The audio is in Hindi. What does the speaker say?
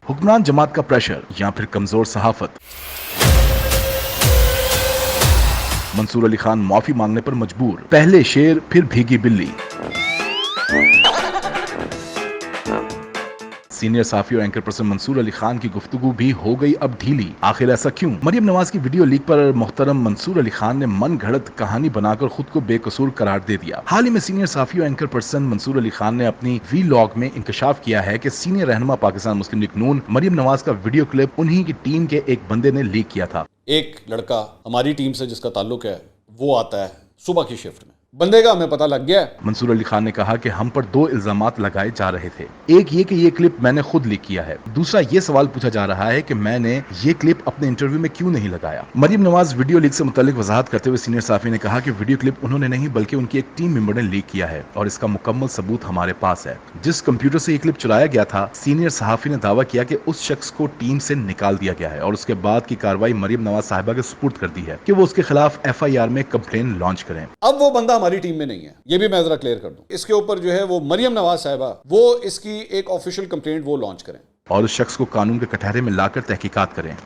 हुक्मरान जमात का प्रेशर या फिर कमजोर सहाफत। मंसूर अली खान माफी मांगने पर मजबूर, पहले शेर फिर भीगी बिल्ली। सीनियर साफी और एंकर पर्सन मंसूर अली खान की गुफ्तगू भी हो गई अब ढीली। आखिर ऐसा क्यों? मरियम नवाज की वीडियो लीक पर मोहतरम मंसूर अली खान ने मन घड़त कहानी बनाकर खुद को बेकसूर करार दे दिया। हाल ही में सीनियर साफी और एंकर पर्सन मंसूर अली खान ने अपनी वीलॉग में इंकशाफ किया है कि सीनियर रहनुमा पाकिस्तान मुस्लिम लीग नून मरियम नवाज का वीडियो क्लिप उन्हीं की टीम के एक बंदे ने लीक किया था। एक लड़का हमारी टीम से जिसका ताल्लुक है वो आता है सुबह की शिफ्ट में, बंदे का हमें पता लग गया है। मंसूर अली खान ने कहा कि हम पर दो इल्जामात लगाए जा रहे थे। एक ये कि ये क्लिप मैंने खुद लीक किया है। दूसरा ये सवाल पूछा जा रहा है कि मैंने ये क्लिप अपने इंटरव्यू में क्यों नहीं लगाया। मरियम नवाज वीडियो लीक से मुतालिक वजाहत करते हुए सीनियर साफी ने कहा कि वीडियो क्लिप उन्होंने नहीं बल्कि उनकी एक टीम मेंबर ने लीक किया है और इसका मुकम्मल सबूत हमारे पास है। जिस कंप्यूटर से ये क्लिप चुराया गया था, सीनियर सहाफी ने दावा किया कि उस शख्स को टीम से निकाल दिया गया है और उसके बाद की कार्रवाई मरियम नवाज साहिबा के सुपुर्द कर दी है कि वो उसके खिलाफ FIR में कंप्लेन लॉन्च करें। अब वो बंदा हमारी टीम में नहीं है, ये भी मैं जरा क्लियर कर दूं। इसके ऊपर जो है वो मरियम नवाज साहिबा वो इसकी एक ऑफिशियल कंप्लेंट वो लॉन्च करें और उस शख्स को कानून के कटहरे में लाकर तहकीकात करें।